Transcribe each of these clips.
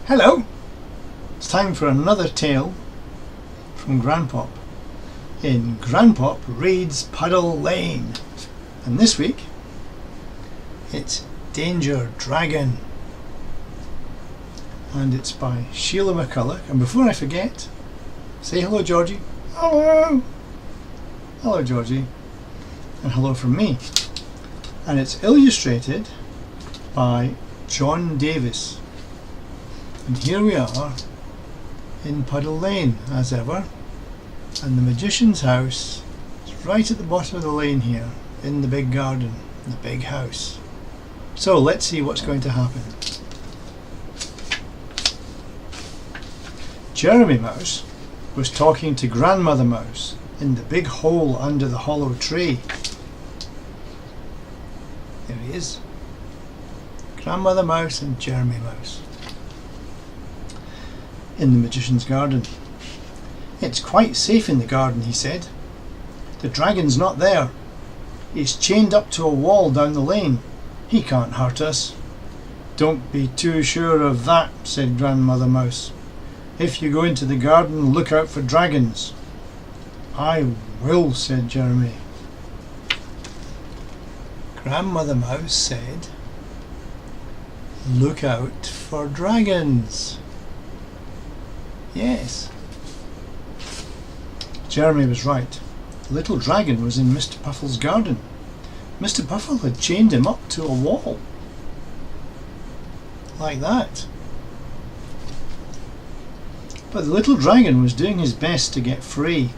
Hello! It's time for another tale from Grandpop in Grandpop Reads Puddle Lane. And this week it's Danger Dragon, and it's by Sheila McCullagh. And before I forget, say hello Georgie. Hello! Hello Georgie. And hello from me. And it's illustrated by John Davis. And here we are in Puddle Lane as ever, and the magician's house is right at the bottom of the lane here in the big garden, the big house. So let's see what's going to happen. Jeremy Mouse was talking to Grandmother Mouse in the big hole under the hollow tree. There he is. Grandmother Mouse and Jeremy Mouse in the magician's garden. It's quite safe in the garden, he said. The dragon's not there. He's chained up to a wall down the lane. He can't hurt us. Don't be too sure of that, said Grandmother Mouse. If you go into the garden, look out for dragons. I will, said Jeremy. Grandmother Mouse said, look out for dragons. Yes. Jeremy was right. The little dragon was in Mr. Puffle's garden. Mr. Puffle had chained him up to a wall. Like that. But the little dragon was doing his best to get free.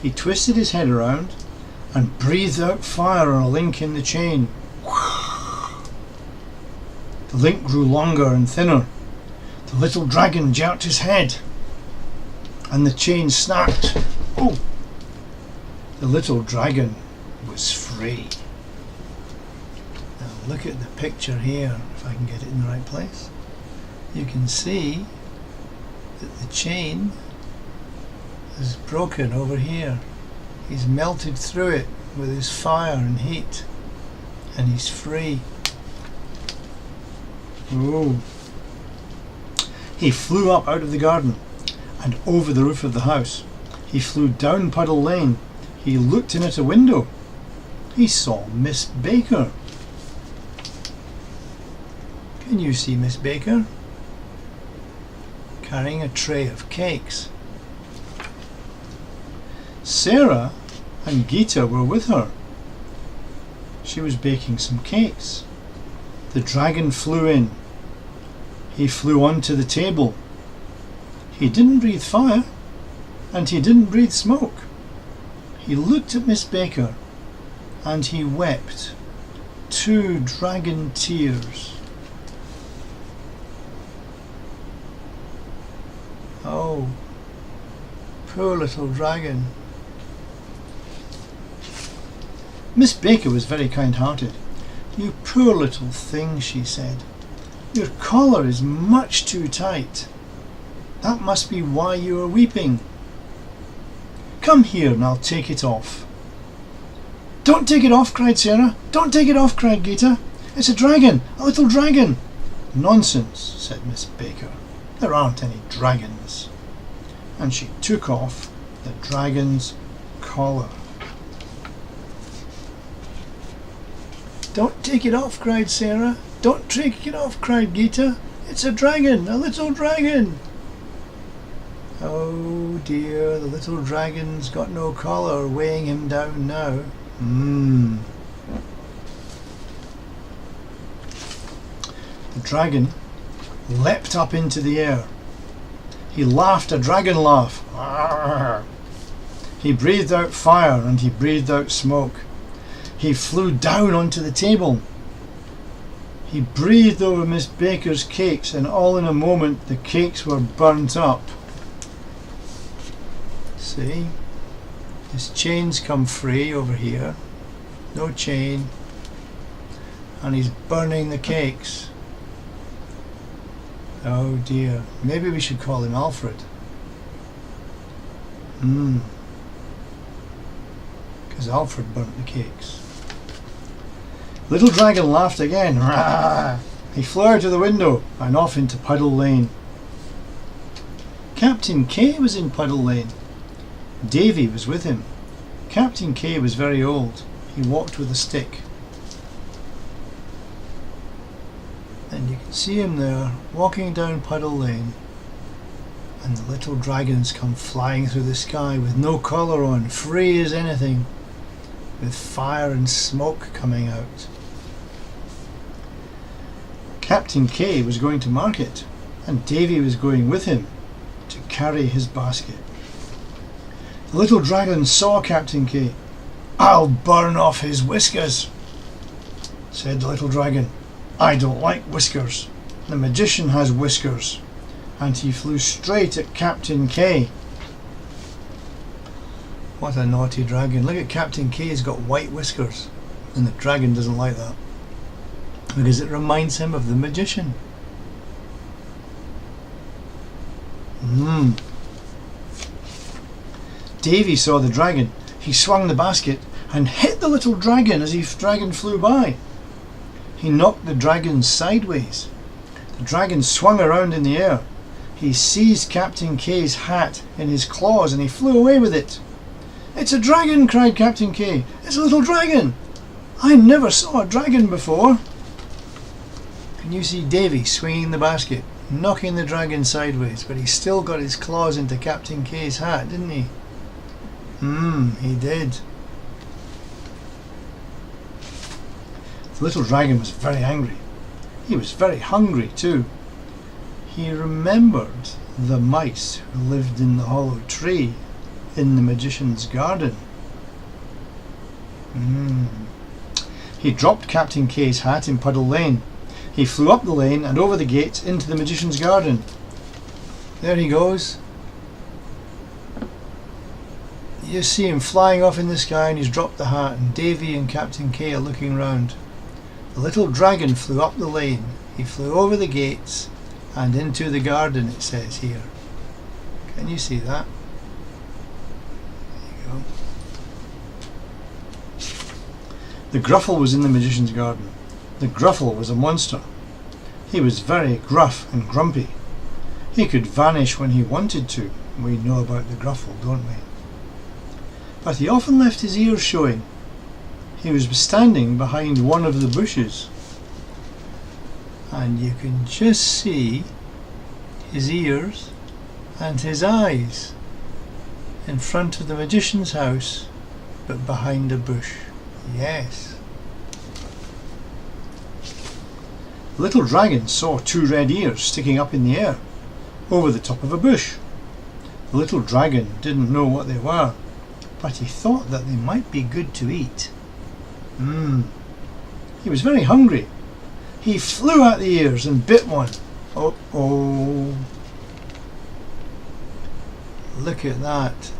He twisted his head around and breathed out fire on a link in the chain. The link grew longer and thinner. The little dragon jerked his head and the chain snapped. Oh! The little dragon was free. Now look at the picture here, if I can get it in the right place. You can see that the chain is broken over here. He's melted through it with his fire and heat, and he's free. Oh! He flew up out of the garden and over the roof of the house. He flew down Puddle Lane. He looked in at a window. He saw Miss Baker. Can you see Miss Baker? Carrying a tray of cakes. Sarah and Gita were with her. She was baking some cakes. The dragon flew in. He flew onto the table. He didn't breathe fire, and he didn't breathe smoke. He looked at Miss Baker, and he wept 2 dragon tears. Oh, poor little dragon. Miss Baker was very kind-hearted. You poor little thing, she said. Your collar is much too tight. That must be why you are weeping. Come here and I'll take it off. Don't take it off, cried Sarah. Don't take it off, cried Gita. It's a dragon, a little dragon. Nonsense, said Miss Baker. There aren't any dragons. And she took off the dragon's collar. Don't take it off, cried Sarah. Don't take it off, cried Gita. It's a dragon, a little dragon. Oh dear, the little dragon's got no collar weighing him down now. The dragon leapt up into the air. He laughed a dragon laugh. Arr! He breathed out fire and he breathed out smoke. He flew down onto the table. He breathed over Miss Baker's cakes, and all in a moment the cakes were burnt up. See? His chain's come free over here. No chain. And he's burning the cakes. Oh dear. Maybe we should call him Alfred. Because Alfred burnt the cakes. Little dragon laughed again. Rah! He flew out of the window and off into Puddle Lane. Captain K was in Puddle Lane. Davy was with him. Captain K was very old. He walked with a stick. And you can see him there, walking down Puddle Lane. And the little dragons come flying through the sky with no collar on, free as anything, with fire and smoke coming out. Captain K was going to market, and Davy was going with him to carry his basket. The little dragon saw Captain K. "I'll burn off his whiskers," said the little dragon. "I don't like whiskers. The magician has whiskers." And he flew straight at Captain K. What a naughty dragon. Look at Captain K, he's got white whiskers. And the dragon doesn't like that, because it reminds him of the magician. Davy saw the dragon. He swung the basket and hit the little dragon as the dragon flew by. He knocked the dragon sideways. The dragon swung around in the air. He seized Captain K's hat in his claws and he flew away with it. "It's a dragon!" cried Captain K. "It's a little dragon! I never saw a dragon before." Can you see Davy swinging the basket, knocking the dragon sideways, but he still got his claws into Captain K's hat, didn't he? He did. The little dragon was very angry. He was very hungry too. He remembered the mice who lived in the hollow tree in the magician's garden. He dropped Captain K's hat in Puddle Lane. He flew up the lane and over the gate into the magician's garden. There he goes. You see him flying off in the sky, and he's dropped the hat, and Davy and Captain K are looking round. The little dragon flew up the lane. He flew over the gates and into the garden, it says here. Can you see that? There you go. The Gruffle was in the magician's garden. The Gruffle was a monster. He was very gruff and grumpy. He could vanish when he wanted to. We know about the Gruffle, don't we? But he often left his ears showing. He was standing behind one of the bushes, and you can just see his ears and his eyes in front of the magician's house, but behind a bush. Yes. The little dragon saw two red ears sticking up in the air over the top of a bush. The little dragon didn't know what they were, but he thought that they might be good to eat. He was very hungry. He flew at the ears and bit one. Oh. Look at that.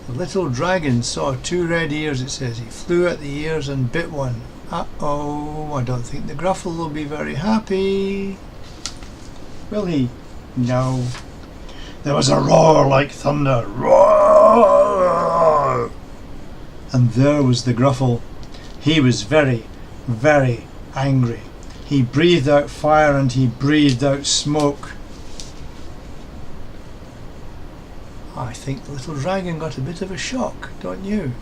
The little dragon saw two red ears, it says. He flew at the ears and bit one. I don't think the Gruffle will be very happy. Will he? No. There was a roar like thunder. Roar! And there was the Gruffle. He was very, very angry. He breathed out fire and he breathed out smoke. I think the little dragon got a bit of a shock, don't you?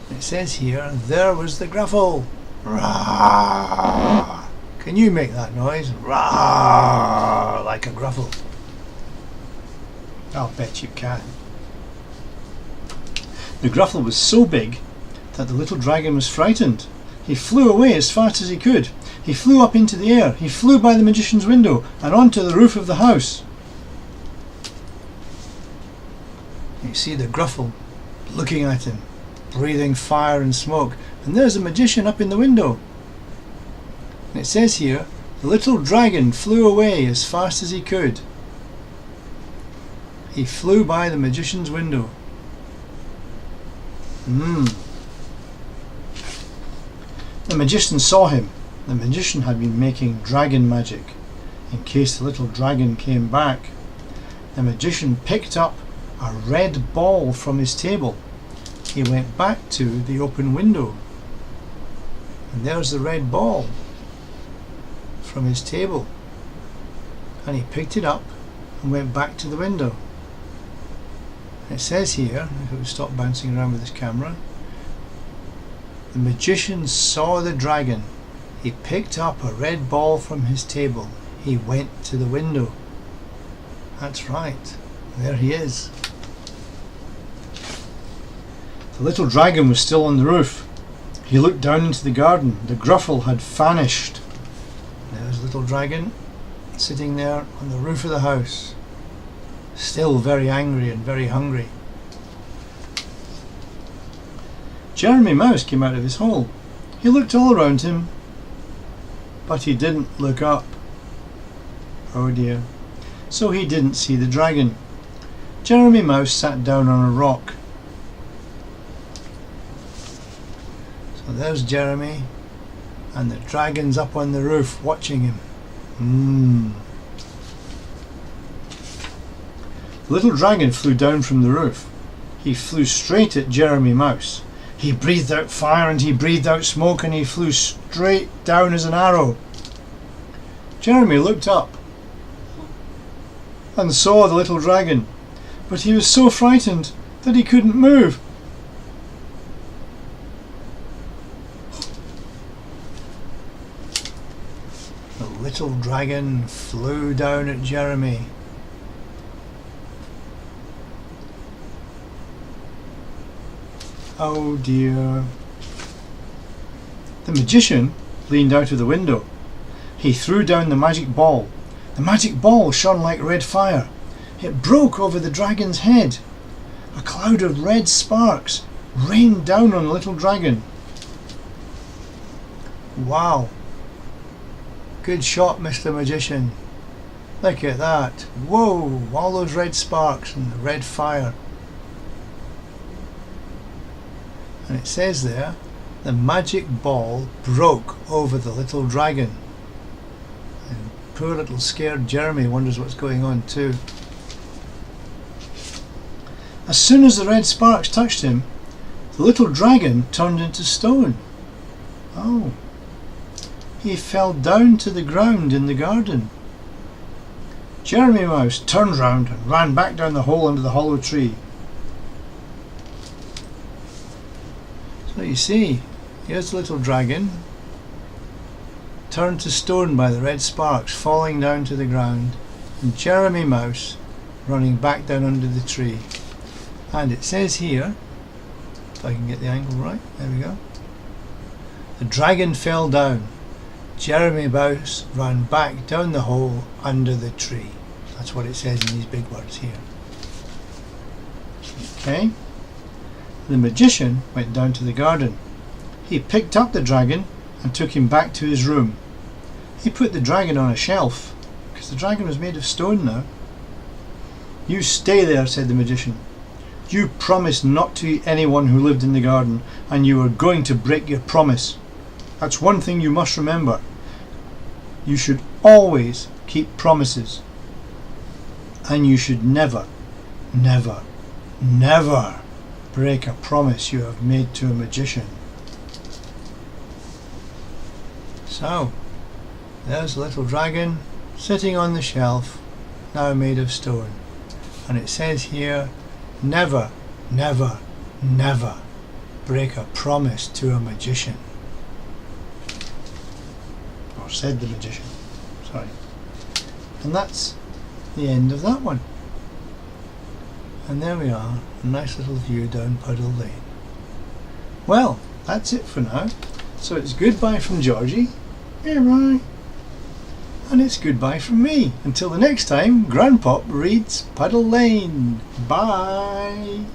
It says here, there was the Gruffle. Roar! Can you make that noise? Roar! Like a Gruffle. I'll bet you can. The Gruffle was so big that the little dragon was frightened. He flew away as fast as he could. He flew up into the air. He flew by the magician's window and onto the roof of the house. You see the Gruffle looking at him, breathing fire and smoke. And there's the magician up in the window. And it says here, the little dragon flew away as fast as he could. He flew by the magician's window. The magician saw him. The magician had been making dragon magic in case the little dragon came back. The magician picked up a red ball from his table. He went back to the open window And there's the red ball from his table. And he picked it up and went back to the window. It says here, if it would stop bouncing around with his camera, the magician saw the dragon. He picked up a red ball from his table. He went to the window. That's right. There he is. The little dragon was still on the roof. He looked down into the garden. The Gruffle had vanished. There's the little dragon sitting there on the roof of the house, still very angry and very hungry. Jeremy Mouse came out of his hole. He looked all around him, but he didn't look up. Oh dear. So he didn't see the dragon. Jeremy Mouse sat down on a rock. So there's Jeremy, and the dragon's up on the roof watching him. The little dragon flew down from the roof. He flew straight at Jeremy Mouse. He breathed out fire and he breathed out smoke, and he flew straight down as an arrow. Jeremy looked up and saw the little dragon, but he was so frightened that he couldn't move. The little dragon flew down at Jeremy. Oh dear. The magician leaned out of the window. He threw down the magic ball. The magic ball shone like red fire. It broke over the dragon's head. A cloud of red sparks rained down on the little dragon. Wow. Good shot, Mr. Magician. Look at that. Whoa, all those red sparks and the red fire. And it says there, the magic ball broke over the little dragon. And poor little scared Jeremy wonders what's going on too. As soon as the red sparks touched him, the little dragon turned into stone. Oh. He fell down to the ground in the garden. Jeremy Mouse turned round and ran back down the hole under the hollow tree. So you see, here's the little dragon, turned to stone by the red sparks falling down to the ground, and Jeremy Mouse running back down under the tree. And it says here, if I can get the angle right, there we go. The dragon fell down. Jeremy Mouse ran back down the hole under the tree. That's what it says in these big words here. Okay. The magician went down to the garden. He picked up the dragon and took him back to his room. He put the dragon on a shelf, because the dragon was made of stone now. You stay there, said the magician. You promised not to eat anyone who lived in the garden, and you are going to break your promise. That's one thing you must remember. You should always keep promises. And you should never, never, never break a promise you have made to a magician. So, there's a little dragon sitting on the shelf, now made of stone. And it says here, never, never, never break a promise to a magician. Or said the magician. Sorry. And that's the end of that one. And there we are, a nice little view down Puddle Lane. Well, that's it for now. So it's goodbye from Georgie. Bye. And it's goodbye from me. Until the next time, Grandpop reads Puddle Lane. Bye.